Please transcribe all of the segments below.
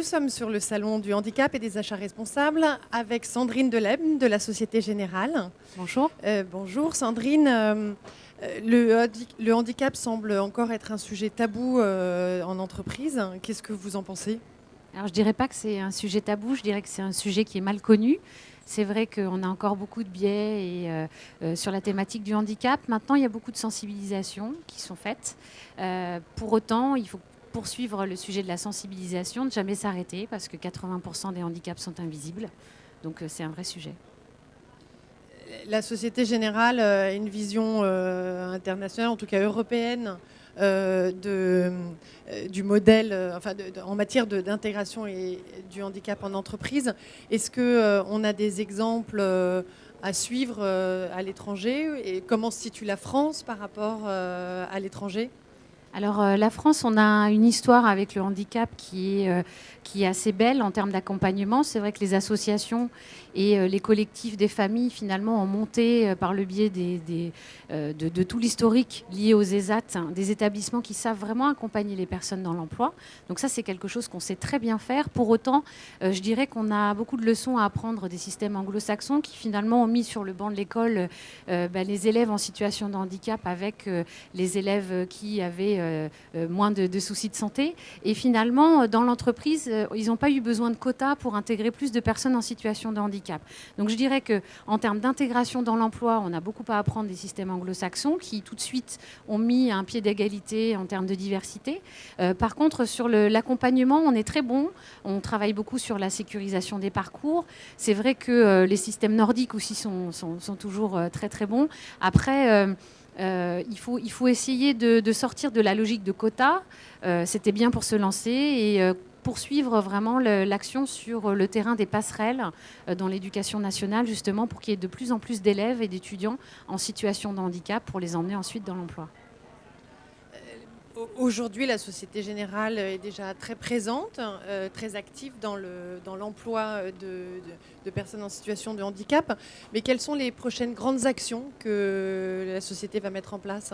sommes sur le salon du handicap et des achats responsables avec Sandrine Delebne de la Société Générale. Bonjour. Bonjour Sandrine. Le handicap semble encore être un sujet tabou en entreprise. Qu'est-ce que vous en pensez ? Alors je dirais pas que c'est un sujet tabou, je dirais que c'est un sujet qui est mal connu. C'est vrai qu'on a encore beaucoup de biais sur la thématique du handicap. Maintenant, il y a beaucoup de sensibilisations qui sont faites. Pour autant, il faut poursuivre le sujet de la sensibilisation, ne jamais s'arrêter, parce que 80% des handicaps sont invisibles. Donc c'est un vrai sujet. La Société Générale a une vision internationale, en tout cas européenne, du modèle en matière d'intégration et du handicap en entreprise. Est-ce qu'on a des exemples à suivre à l'étranger et comment se situe la France par rapport à l'étranger ? Alors la France, on a une histoire avec le handicap qui est assez belle en termes d'accompagnement. C'est vrai que les associations et les collectifs des familles, finalement, ont monté par le biais de tout l'historique lié aux ESAT, des établissements qui savent vraiment accompagner les personnes dans l'emploi. Donc ça, c'est quelque chose qu'on sait très bien faire. Pour autant, je dirais qu'on a beaucoup de leçons à apprendre des systèmes anglo-saxons qui, finalement, ont mis sur le banc de l'école les élèves en situation de handicap avec les élèves qui avaient moins de soucis de santé. Et finalement, dans l'entreprise, ils n'ont pas eu besoin de quotas pour intégrer plus de personnes en situation de handicap. Donc je dirais qu'en termes d'intégration dans l'emploi, on a beaucoup à apprendre des systèmes anglo-saxons qui tout de suite ont mis un pied d'égalité en termes de diversité. Par contre, sur l'accompagnement, on est très bon. On travaille beaucoup sur la sécurisation des parcours. C'est vrai que les systèmes nordiques aussi sont toujours très très bons. Après, il faut essayer de sortir de la logique de quotas. C'était bien pour se lancer et poursuivre vraiment l'action sur le terrain des passerelles dans l'éducation nationale, justement pour qu'il y ait de plus en plus d'élèves et d'étudiants en situation de handicap pour les emmener ensuite dans l'emploi. Aujourd'hui, la Société Générale est déjà très présente, très active dans l'emploi de personnes en situation de handicap. Mais quelles sont les prochaines grandes actions que la société va mettre en place ?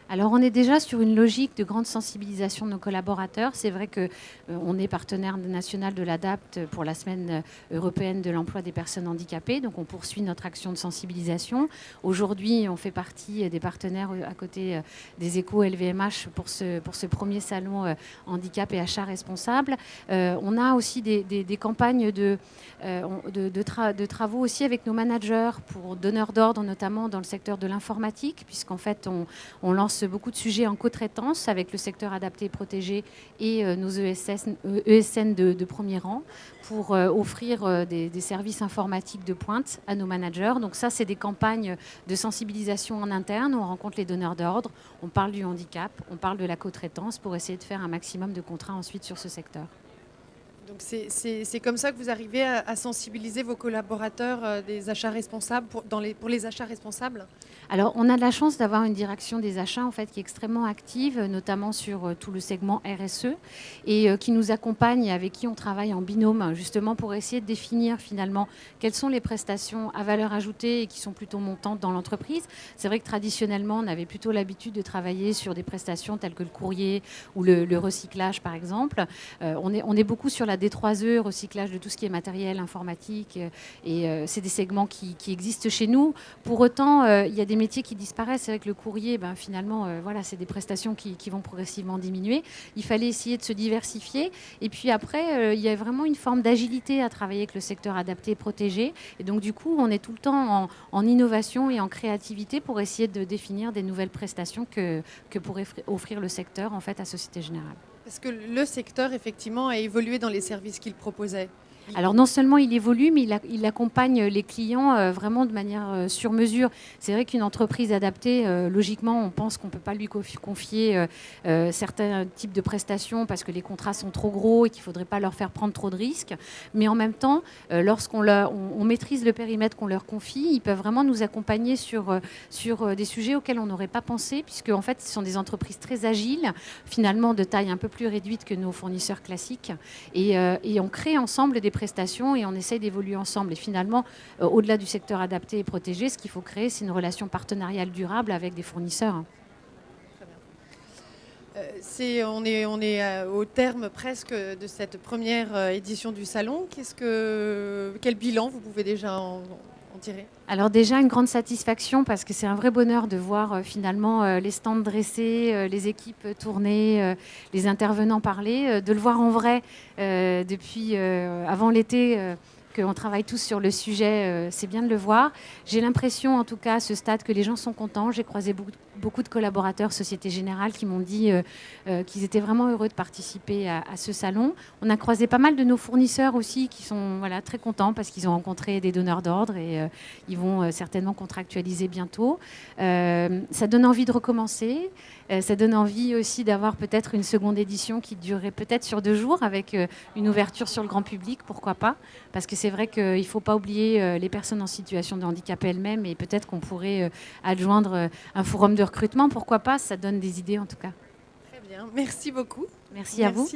Alors, on est déjà sur une logique de grande sensibilisation de nos collaborateurs. C'est vrai qu'on est partenaire national de l'ADAPT pour la semaine européenne de l'emploi des personnes handicapées. Donc, on poursuit notre action de sensibilisation. Aujourd'hui, on fait partie des partenaires à côté des échos LVMH pour ce premier salon handicap et achat responsable. On a aussi des campagnes de travaux aussi avec nos managers pour donneurs d'ordre, notamment dans le secteur de l'informatique, puisqu'en fait, on lance beaucoup de sujets en co-traitance avec le secteur adapté et protégé et nos ESN de premier rang pour offrir des services informatiques de pointe à nos managers. Donc ça, c'est des campagnes de sensibilisation en interne. On rencontre les donneurs d'ordre, on parle du handicap, on parle de la co-traitance pour essayer de faire un maximum de contrats ensuite sur ce secteur. Donc c'est comme ça que vous arrivez à sensibiliser vos collaborateurs des achats responsables pour les achats responsables ? Alors, on a de la chance d'avoir une direction des achats en fait, qui est extrêmement active, notamment sur tout le segment RSE, et qui nous accompagne et avec qui on travaille en binôme, justement pour essayer de définir finalement quelles sont les prestations à valeur ajoutée et qui sont plutôt montantes dans l'entreprise. C'est vrai que traditionnellement, on avait plutôt l'habitude de travailler sur des prestations telles que le courrier ou le recyclage, par exemple. On est beaucoup sur la D3E, recyclage de tout ce qui est matériel informatique, et c'est des segments qui existent chez nous. Pour autant, il y a des métiers qui disparaissent. C'est vrai que le courrier, finalement, c'est des prestations qui vont progressivement diminuer. Il fallait essayer de se diversifier. Et puis après, il y a vraiment une forme d'agilité à travailler avec le secteur adapté et protégé. Et donc, du coup, on est tout le temps en innovation et en créativité pour essayer de définir des nouvelles prestations que pourrait offrir le secteur, en fait, à Société Générale. Parce que le secteur, effectivement, a évolué dans les services qu'il proposait. Alors non seulement il évolue, mais il accompagne les clients vraiment de manière sur mesure. C'est vrai qu'une entreprise adaptée, logiquement, on pense qu'on ne peut pas lui confier certains types de prestations parce que les contrats sont trop gros et qu'il ne faudrait pas leur faire prendre trop de risques. Mais en même temps, lorsqu'on maîtrise le périmètre qu'on leur confie, ils peuvent vraiment nous accompagner sur des sujets auxquels on n'aurait pas pensé, puisque en fait, ce sont des entreprises très agiles, finalement de taille un peu plus réduite que nos fournisseurs classiques. Et on crée ensemble des prestations et on essaye d'évoluer ensemble. Et finalement, au-delà du secteur adapté et protégé, ce qu'il faut créer, c'est une relation partenariale durable avec des fournisseurs. On est au terme presque de cette première édition du salon. Quel bilan vous pouvez déjà en tirer? Alors déjà, une grande satisfaction parce que c'est un vrai bonheur de voir finalement les stands dressés, les équipes tourner, les intervenants parler, de le voir en vrai depuis avant l'été. Qu'on travaille tous sur le sujet, c'est bien de le voir. J'ai l'impression, en tout cas, à ce stade, que les gens sont contents. J'ai croisé beaucoup de collaborateurs Société Générale qui m'ont dit qu'ils étaient vraiment heureux de participer à ce salon. On a croisé pas mal de nos fournisseurs aussi qui sont très contents parce qu'ils ont rencontré des donneurs d'ordre et ils vont certainement contractualiser bientôt. Ça donne envie de recommencer. Ça donne envie aussi d'avoir peut-être une seconde édition qui durerait peut-être sur 2 jours avec une ouverture sur le grand public, pourquoi pas. Parce que c'est vrai qu'il ne faut pas oublier les personnes en situation de handicap elles-mêmes et peut-être qu'on pourrait adjoindre un forum de recrutement, pourquoi pas. Ça donne des idées en tout cas. Très bien, merci beaucoup. Merci à vous.